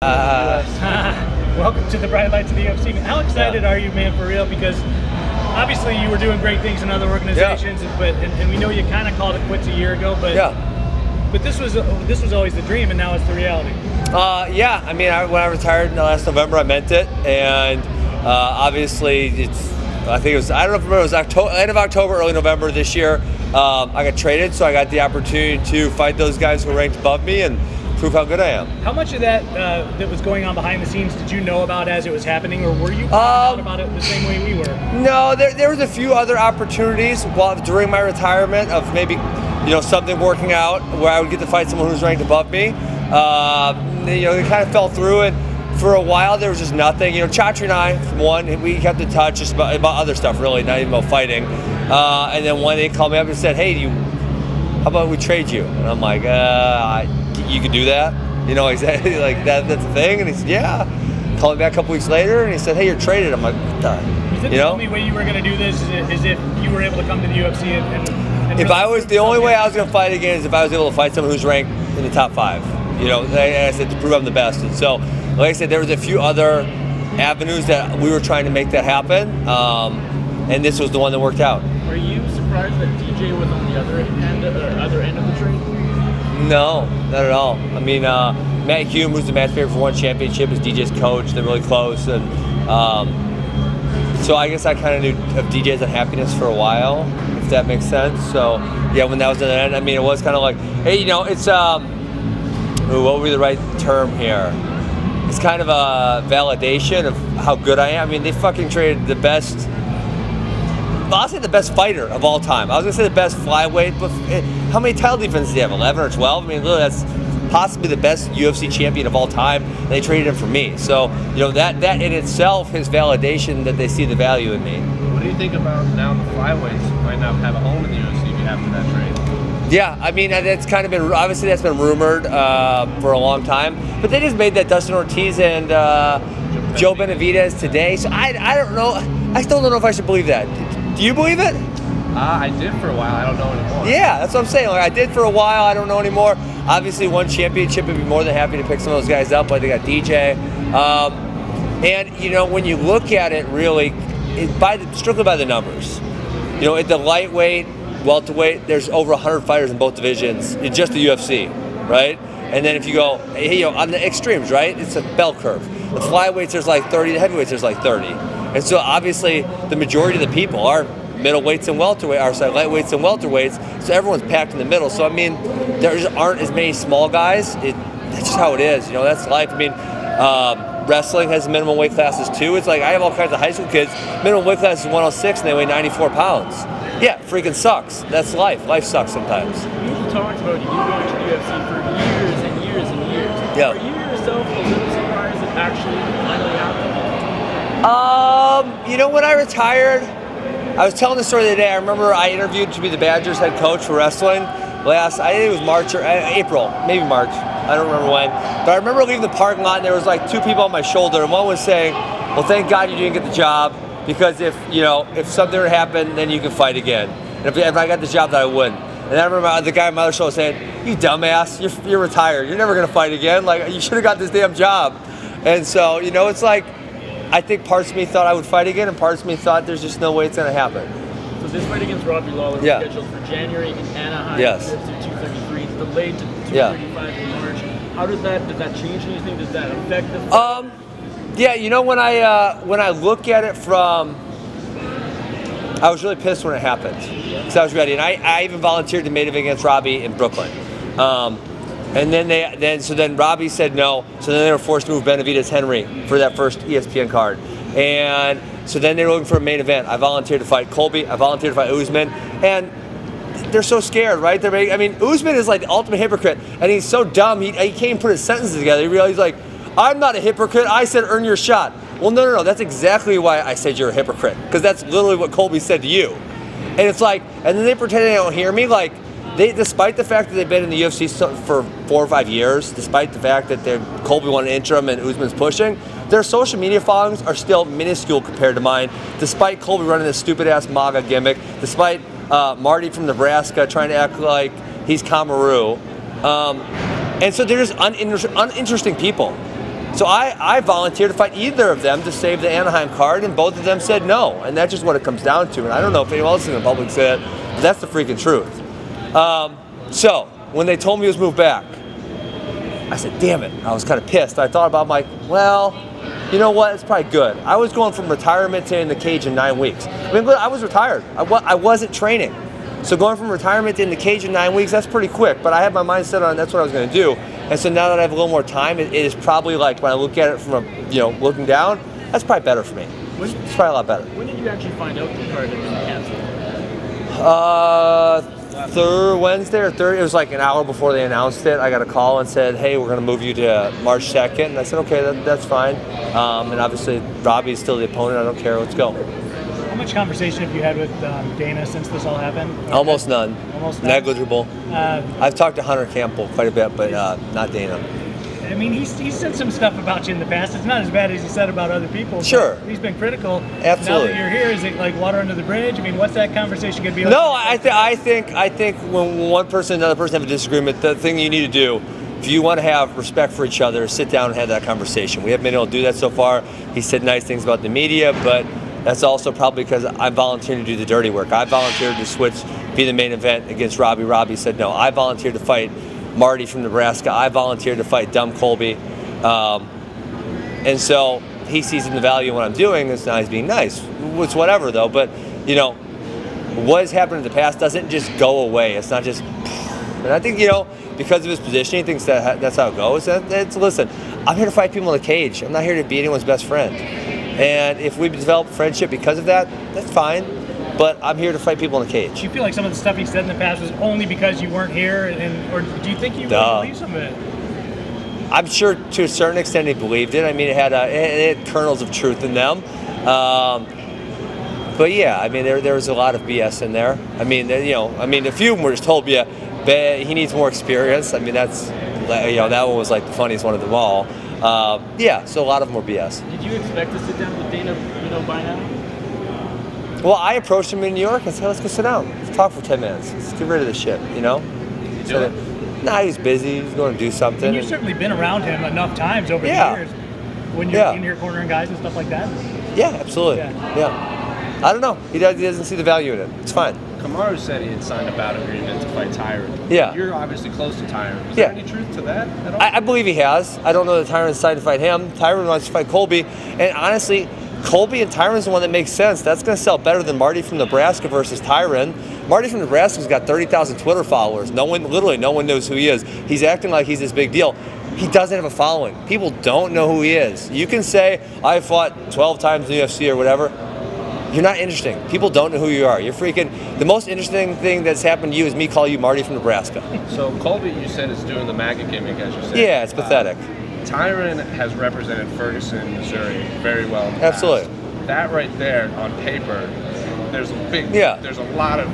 Welcome to the bright lights of the UFC. How excited are you, man, for real? Because obviously you were doing great things in other organizations, and we know you kind of called it quits a year ago, but but this was always the dream, and now it's the reality. Yeah, I mean, when I retired in last November, I meant it, and obviously I think it was, I don't know if I remember, it was end of October, early November this year. I got traded, so I got the opportunity to fight those guys who were ranked above me and prove how good I am. How much of that that was going on behind the scenes did you know about as it was happening, or were you out about it the same way we were? No, there was a few other opportunities during my retirement of maybe something working out where I would get to fight someone who's ranked above me. They kind of fell through, and for a while there was just nothing. Chatri and I, from one, we kept in touch just about other stuff, really, not even about fighting. And then one day they called me up and said, "Hey, how about we trade you?" And I'm like, you could do that? Exactly, like that's the thing? And he said, yeah. Called me back a couple weeks later, and he said, "Hey, you're traded." I'm like, what the? You said the only way you were going to do this is if you were able to come to the UFC and if I was, the only way I was going to fight again is if I was able to fight someone who's ranked in the top 5. And I said, to prove I'm the best. And so, like I said, there was a few other avenues that we were trying to make that happen, and this was the one that worked out. Were you surprised that DJ was on the other end of the trade? No, not at all. I mean, Matt Hume, who's the match favorite for one championship, is DJ's coach. They're really close, and so I guess I kind of knew of DJ's unhappiness for a while, if that makes sense. So yeah, when that was at the end, I mean, it was kind of like, hey, it's what would be the right term here? It's kind of a validation of how good I am. I mean, they fucking traded the best. I'll say the best fighter of all time. I was gonna say the best flyweight, but how many title defenses do they have? 11 or 12? I mean, literally, that's possibly the best UFC champion of all time. And they traded him for me. So, that in itself is validation that they see the value in me. What do you think about now the flyweights might not have a home in the UFC after that trade? Yeah, I mean, that's kind of been, obviously that's been rumored for a long time. But they just made that Dustin Ortiz and Joe Benavidez today. So I don't know. I still don't know if I should believe that. Do you believe it? I did for a while. I don't know anymore. Yeah, that's what I'm saying. Like, I did for a while. I don't know anymore. Obviously, one championship, would be more than happy to pick some of those guys up. Like they got DJ. And when you look at it, really, strictly by the numbers. At the lightweight, welterweight, there's over 100 fighters in both divisions in just the UFC, right? And then if you go, on the extremes, right? It's a bell curve. The flyweights, there's like 30. The heavyweights, there's like 30. And so obviously the majority of the people are middleweights and lightweights and welterweights. So everyone's packed in the middle. So I mean, there just aren't as many small guys. That's just how it is. That's life. I mean, wrestling has minimum weight classes too. It's like I have all kinds of high school kids. Minimum weight class is 106 and they weigh 94 pounds. Yeah, freaking sucks. That's life. Life sucks sometimes. You talked about you going to the UFC for years and years and years. Yeah. Are you yourself a little surprised it actually finally happened? When I retired, I was telling the story the other day. I remember I interviewed to be the Badgers head coach for wrestling I think it was March or April, maybe March. I don't remember when. But I remember leaving the parking lot and there was like 2 people on my shoulder, and one was saying, "Well, thank God you didn't get the job, because if something were to happen, then you can fight again. And if I got the job, then I wouldn't." And I remember the guy on my other shoulder saying, "You dumbass, you're retired. You're never gonna fight again. Like, you should have got this damn job." And so, it's like, I think parts of me thought I would fight again, and parts of me thought there's just no way it's going to happen. So this fight against Robbie Lawler is scheduled for January in Anaheim. Yes. UFC 233. It's delayed to 235 in March. How does that change anything? Does that affect the fight? Yeah, when I look at it from, I was really pissed when it happened, because I was ready, and I even volunteered to main event against Robbie in Brooklyn. And then Robbie said no, so then they were forced to move Benavidez Henry for that first ESPN card. And so then they were looking for a main event. I volunteered to fight Colby, I volunteered to fight Usman, and they're so scared, right? Usman is like the ultimate hypocrite, and he's so dumb, he can't even put his sentences together. He realized, like, I'm not a hypocrite, I said earn your shot. Well, no, that's exactly why I said you're a hypocrite, because that's literally what Colby said to you. And it's like, and then they pretend they don't hear me, like, despite the fact that they've been in the UFC for 4 or 5 years, despite the fact that Colby won an interim and Usman's pushing, their social media followings are still minuscule compared to mine, despite Colby running this stupid-ass MAGA gimmick, despite Marty from Nebraska trying to act like he's Kamaru. And so they're just uninteresting people. So I volunteered to fight either of them to save the Anaheim card, and both of them said no. And that's just what it comes down to. And I don't know if anyone else in the public said it, but that's the freaking truth. So when they told me it was moved back, I said, damn it. I was kind of pissed. I thought about it, I'm like, well, you know what? It's probably good. I was going from retirement to in the cage in 9 weeks. I mean, I was retired. I wasn't training. So going from retirement to in the cage in 9 weeks, that's pretty quick. But I had my mind set on that's what I was going to do. And so now that I have a little more time, it is probably like when I look at it from looking down, that's probably better for me. It's probably a lot better. When did you actually find out the card had been canceled? Wednesday or Thursday. It was like an hour before they announced it. I got a call and said, hey, we're going to move you to March 2nd. And I said, okay, that's fine. And obviously, Robbie's still the opponent. I don't care. Let's go. How much conversation have you had with Dana since this all happened? Almost none. Almost none? Negligible. I've talked to Hunter Campbell quite a bit, but not Dana. I mean, he's said some stuff about you in the past. It's not as bad as he said about other people. Sure. He's been critical. Absolutely. Now that you're here, is it like water under the bridge? I mean, what's that conversation going to be like? No, I think when one person and another person have a disagreement, the thing you need to do, if you want to have respect for each other, sit down and have that conversation. We haven't been able to do that so far. He said nice things about the media, but that's also probably because I'm volunteering to do the dirty work. I volunteered to switch, be the main event against Robbie. Robbie said no. I volunteered to fight Marty from Nebraska. I volunteered to fight dumb Colby. And so he sees in the value in what I'm doing. It's now he's being nice. It's whatever, though. But, what has happened in the past doesn't just go away. It's not just... And I think, because of his position, he thinks that's how it goes. Listen, I'm here to fight people in the cage. I'm not here to be anyone's best friend. And if we develop friendship because of that, that's fine. But I'm here to fight people in the cage. Do you feel like some of the stuff he said in the past was only because you weren't here, or do you think he really believed some of it? I'm sure to a certain extent he believed it. I mean, it had kernels of truth in them. But yeah, I mean, there was a lot of BS in there. I mean, a few of them were just told, yeah, he needs more experience. I mean, that one was like the funniest one of them all. Yeah, so a lot of them were BS. Did you expect to sit down with Dana, by now? Well, I approached him in New York and said, let's go sit down. Let's talk for 10 minutes. Let's get rid of this shit, Nah, he's busy. He's going to do something. And you've certainly been around him enough times over the years when you're in here cornering guys and stuff like that. Yeah, absolutely. Yeah. I don't know. He doesn't see the value in it. It's fine. Kamaru said he had signed a bout agreement to fight Tyron. Yeah. You're obviously close to Tyron. Is there any truth to that at all? I believe he has. I don't know that Tyron's decided to fight him. Tyron wants to fight Colby. And honestly, Colby and Tyron's the one that makes sense. That's going to sell better than Marty from Nebraska versus Tyron. Marty from Nebraska's got 30,000 Twitter followers. Literally no one knows who he is. He's acting like he's this big deal. He doesn't have a following. People don't know who he is. You can say, I fought 12 times in the UFC or whatever. You're not interesting. People don't know who you are. You're freaking... The most interesting thing that's happened to you is me calling you Marty from Nebraska. So Colby, you said, is doing the MAGA gimmick, as you said. Yeah, it's pathetic. Tyron has represented Ferguson, Missouri very well in the Absolutely. past. That right there on paper, there's a lot of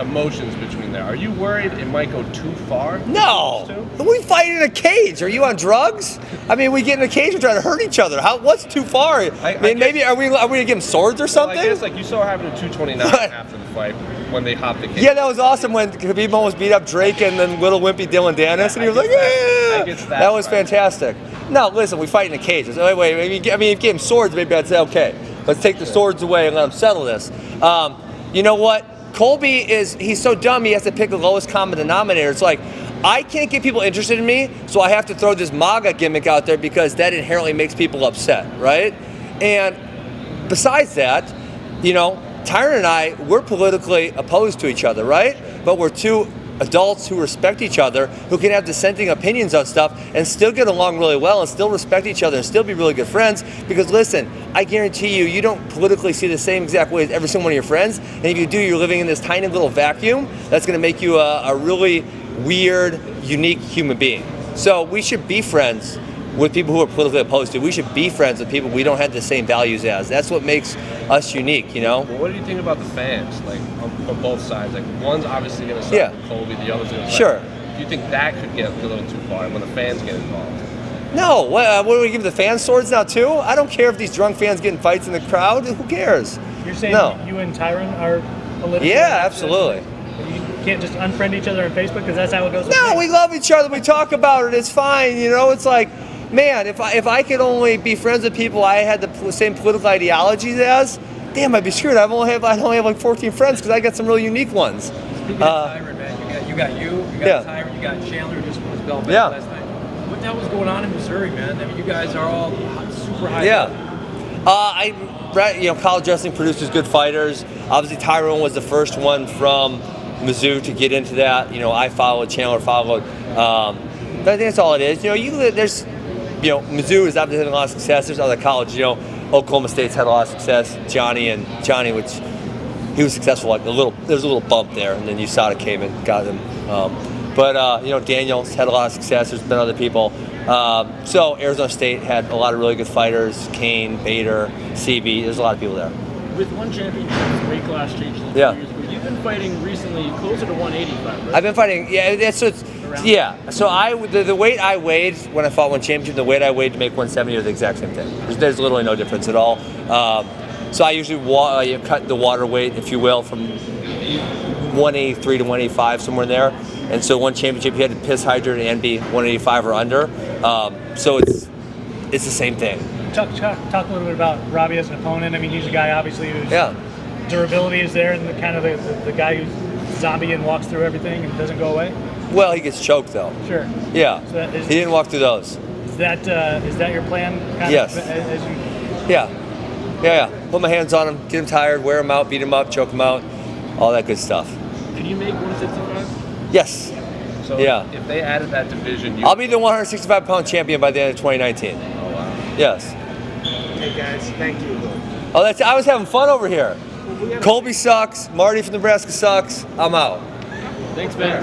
emotions between there. Are you worried it might go too far? No. We fight in a cage. Are you on drugs? I mean, we get in a cage and try to hurt each other. What's too far? Maybe are we gonna give him swords or something? Well, I guess like you saw what happened at 229 after the fight when they hopped the cage. Yeah, that was awesome when Khabib almost beat up Drake and then little wimpy Dylan Dennis, and he was like, yeah. That was fantastic. No, listen, we fight in a cage. Wait, I mean, if you gave him swords, maybe I'd say, okay, let's take the swords away and let him settle this. You know what? Colby he's so dumb he has to pick the lowest common denominator. It's like, I can't get people interested in me, so I have to throw this MAGA gimmick out there because that inherently makes people upset, right? And besides that, Tyron and I, we're politically opposed to each other, right? But we're two adults who respect each other, who can have dissenting opinions on stuff and still get along really well and still respect each other and still be really good friends. Because listen, I guarantee you don't politically see the same exact way as every single one of your friends. And if you do, you're living in this tiny little vacuum that's going to make you a really weird, unique human being. So we should be friends with people who are politically opposed to. We should be friends with people we don't have the same values as. That's what makes us unique, Well, what do you think about the fans, like on both sides? Like one's obviously going to side with Colby, the other's going to side. Sure. Do you think that could get a little too far when the fans get involved? No. What do we give the fans swords now too? I don't care if these drunk fans get in fights in the crowd. Who cares? You're saying you and Tyron are politically... Yeah, absolutely. You can't just unfriend each other on Facebook because that's how it goes? No, we love each other. We talk about it. It's fine. It's like... man, if I could only be friends with people I had the same political ideologies as, damn, I'd be screwed. I'd only have like 14 friends because I got some really unique ones. Speaking of Tyron, man, you got Tyron, you got Chandler who just won his belt last night. What the hell was going on in Missouri, man? I mean, you guys are all super high. College wrestling produces good fighters. Obviously, Tyron was the first one from Mizzou to get into that. I followed, Chandler followed. But I think that's all it is. Mizzou is obviously having a lot of success. There's other colleges. Oklahoma State's had a lot of success. Johnny, which he was successful. There was a little bump there, and then USADA came and got him. Daniel's had a lot of success. There's been other people. So Arizona State had a lot of really good fighters. Kane, Bader, CB. There's a lot of people there. With one championship, weight class changes a few years ago. You've been fighting recently closer to 185, right? I've been fighting, So the weight I weighed when I fought one championship, the weight I weighed to make 170 are the exact same thing. There's literally no difference at all. So I usually cut the water weight, if you will, from 183 to 185, somewhere in there. And so one championship, you had to piss hydrate and be 185 or under. So it's the same thing. Talk a little bit about Robbie as an opponent. I mean, he's a guy obviously whose durability is there, and the guy who's zombie and walks through everything and doesn't go away. Well, he gets choked though. Sure. Yeah. So he didn't walk through those. Is that your plan? Yes. Yeah. Put my hands on him, get him tired, wear him out, beat him up, choke him out, all that good stuff. Can you make 165? Yes. So if they added that division, I'll be the 165-pound champion by the end of 2019. Oh wow. Yes. Hey guys, thank you. I was having fun over here. Colby sucks. Marty from Nebraska sucks. I'm out. Thanks, man.